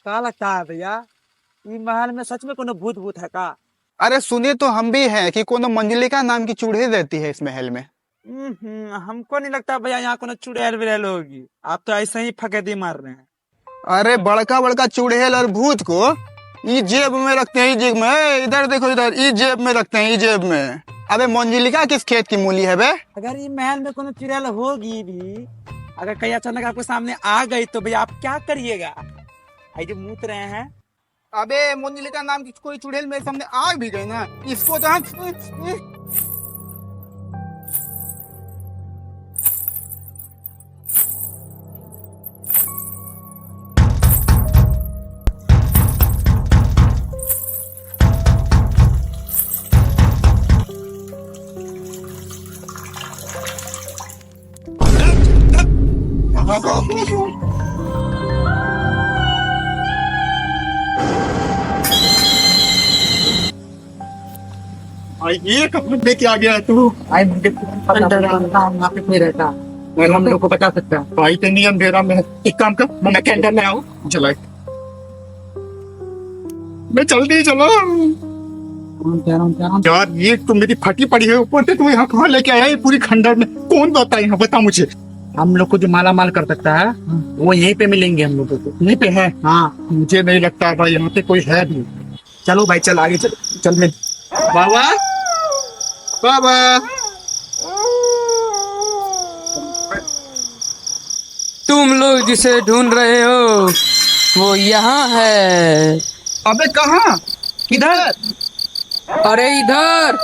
क्या लगता है भैया, ये महल में सच में कोनो भूत भूत है का? अरे सुने तो हम भी हैं कि कोनो मंजलिका नाम की चूड़ैल रहती है इस महल में। हमको नहीं लगता भैया यहाँ कोनो चुड़ैल विड़ैल होगी। आप तो ऐसे ही फकेदी मार रहे हैं। अरे बड़का बड़का चूड़ैल और भूत को ये जेब में रखते हैं, जेब में। इधर देखो, इधर ये जेब में रखते हैं, ये जेब में। अबे मंजलिका किस खेत की मूली है बे? अगर ये महल में कोनो चुड़ैल होगी भी, अगर कहीं अचानक आपके सामने आ गई तो भैया आप क्या करिएगा? ये जो मूत रहे हैं। अबे मंजलिका नाम की कोई चुड़ैल मेरे सामने आ भी गई ना, इसको तो ये कब लेके आ गया तू? आई मुझे वहाँ पे नहीं रहता, मैं हम लोग को बता सकता है। भाई इतनी अंधेरा में एक काम कर, मैं कैंडल ले आऊं, जलाए। मैं जल्दी चलो यार, ये तो मेरी फटी पड़ी है ऊपर से, तू यहाँ कहाँ लेके आया? ये पूरी खंडर में कौन रहता है यहाँ, बता मुझे। हम लोग को जो माला माल कर सकता है वो यहीं पे मिलेंगे हम लोगों को। यहीं पे है? हाँ, मुझे नहीं लगता भाई यहाँ पे कोई है भी। चलो भाई, चल आगे चल चल। बाबा, बाबा, तुम लोग जिसे ढूंढ रहे हो वो यहाँ है। अबे कहाँ? किधर? अरे इधर।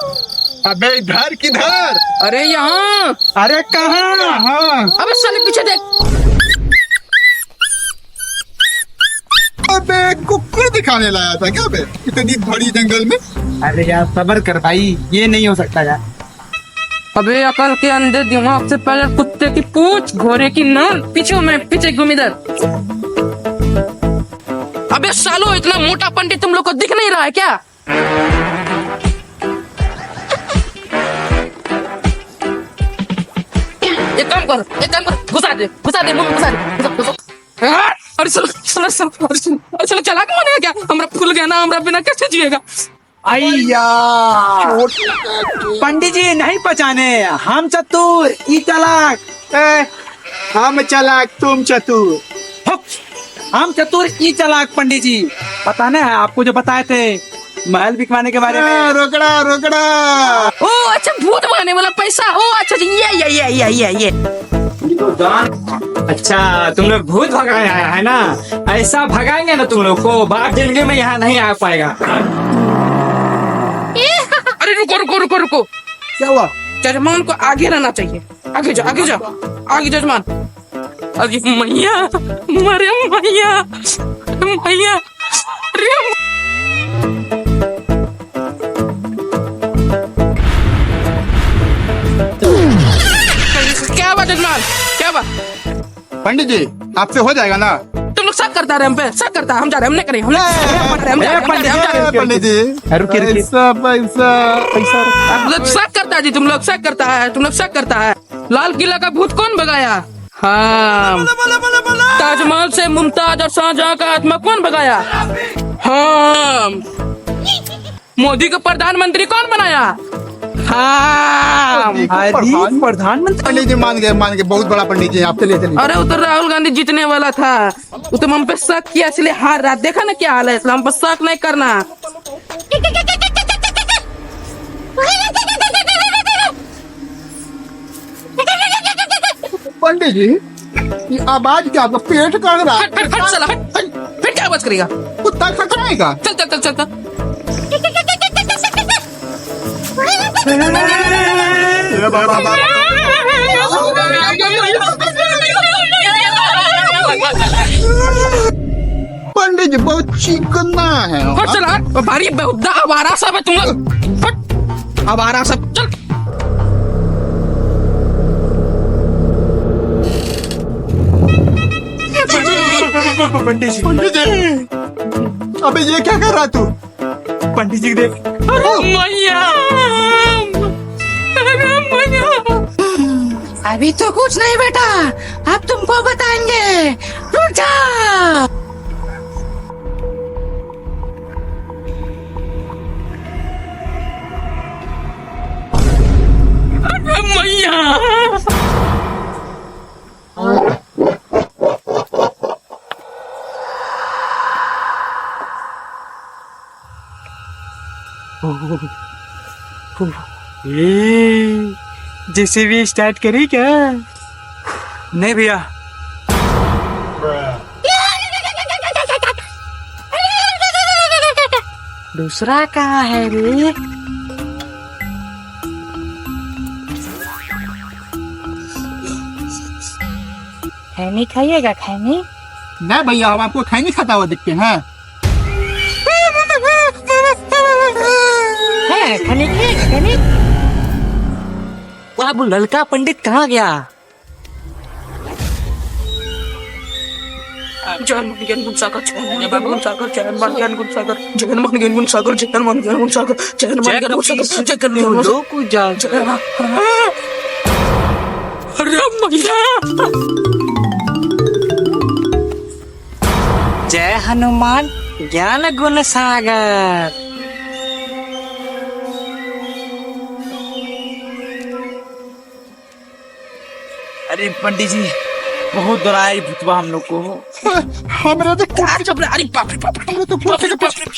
अबे इधर किधर? अरे यहाँ। अरे कहाँ? हाँ। अबे साले पीछे देख। अबे कुकुर दिखाने लाया था क्या बे इतनी बड़ी जंगल में? अरे यार सबर कर भाई, ये नहीं हो सकता यार। अबे अकल के अंधे दिमाग से पहले कुत्ते की पूछ, घोड़े की नाल, पीछे घूम इधर। अबे सालो, इतना मोटा पंडित तुम लोग को दिख नहीं रहा है क्या? एक काम कर, घुसा दे मुंह में, घुसा दे। अरे चलो चला कौन है क्या? हमरा फूल गया ना, हमरा बिना कैसे जिएगा? अय्या पंडित जी नहीं पहचाने, हम चतुर ई चालाक। हम चालाक तुम चतुर। हम चतुर ई चालाक पंडित जी। पता नहीं है आपको जो बताए थे महल बिकवाने के बारे में। रोकड़ा रोकड़ा। ओ अच्छा, भूत बनाने वाला पैसा। ओ अच्छा जी, ये अच्छा, तुम लोग भूत भगाया है ना? ऐसा भगाएंगे ना तुम लोग को, बाप जिंदगी में यहाँ नहीं आ पाएगा। अरे रुको। क्या हुआ? जजमान को आगे रहना चाहिए। आगे जाओ आगे जजमान। अरे मैया, मरे मैया, क्या बात जजमान, क्या बात? पंडित जी आपसे हो जाएगा ना? तुम लोग शक करता रहे हम पे, शक करता, हम जा रहे, हम नहीं करें, हम जा रहे। पंडित जी पैसा शक करता है जी, तुम लोग शक करता है। लाल किला का भूत कौन भगाया? हाँ, ताजमहल से मुमताज और शाहजहां का आत्मा कौन भगाया? हाँ, मोदी को प्रधानमंत्री कौन बनाया? हाँ, प्रधानमंत्री। पंडित जी मान गए, बहुत बड़ा पंडित जी, आप चलिए। अरे वो तो राहुल गांधी जीतने वाला था, वो तो हम पे शक किया इसलिए हार रहा। देखा ना क्या हाल है, इसलिए हम पे शक नहीं करना। पंडित जी ये आवाज क्या? आपका पेट कर रहा है? हट साला, हट। फिर क्या आवाज करेगा? कुत्ता खटखटाएगा। चल। पंडित जी बहुत चिकना है। हट साला, भारी बेहुदा आवारा सब है तुम लोग। हट आवारा सब, चल। पंडित जी, अबे ये क्या कर रहा तू? पंडित जी देख। अभी तो कुछ नहीं बेटा, अब तुमको बताएंगे, रुक जा। जैसे भी स्टार्ट करी क्या? नहीं भैया। दूसरा कहाँ है रे? खैनी खाइएगा? खैनी नहीं भैया, हम आपको खैनी खाता हुआ दिखते हैं। है खैनी खैनी। वो लड़का पंडित कहाँ गया? जगन ज्ञान गुण सागर जगन मान गुण सागर जगन मान ज्ञान गुण सागर जगन मान ज्ञान गुण सागर जगन मान ज्ञान गुण सागर जगन मान ज्ञान गुण सागर जगन मान लोग को जा। अरे मैया, जय हनुमान ज्ञान गुण सागर। अरे पंडित जी, बहुत डराई भूतवा हम लोग को। हमारा तो अरे बाप रे बाप रे बाप रे बाप रे।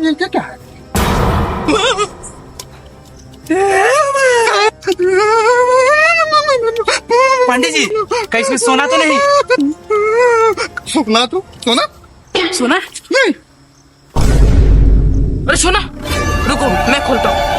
ये क्या है? पंडित जी, कहीं इसमें सोना तो नहीं? सोना तो सोना सुना? नहीं। अरे सुना, रुको मैं खोलता हूँ।